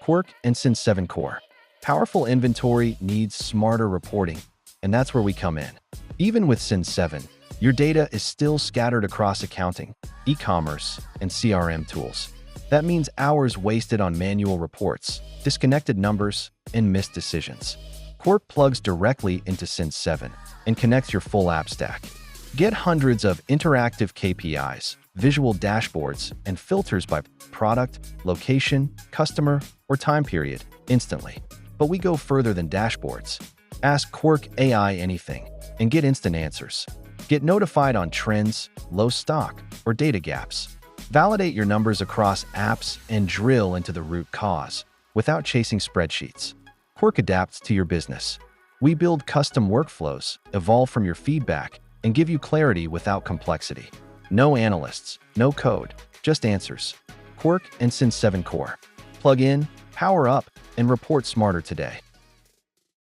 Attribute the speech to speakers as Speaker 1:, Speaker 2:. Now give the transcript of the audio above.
Speaker 1: Qurk and Cin7 Core. Powerful inventory needs smarter reporting, and that's where we come in. Even with Cin7, your data is still scattered across accounting, e-commerce, and CRM tools. That means hours wasted on manual reports, disconnected numbers, and missed decisions. Qurk plugs directly into Cin7 and connects your full app stack. Get hundreds of interactive KPIs, visual dashboards, and filters by product, location, customer, or time period instantly. But we go further than dashboards. Ask Qurk AI anything and get instant answers. Get notified on trends, low stock, or data gaps. Validate your numbers across apps and drill into the root cause without chasing spreadsheets. Qurk adapts to your business. We build custom workflows, evolve from your feedback, and give you clarity without complexity. No analysts, no code, just answers. Qurk and Cin7 Core. Plug in, power up, and report smarter today.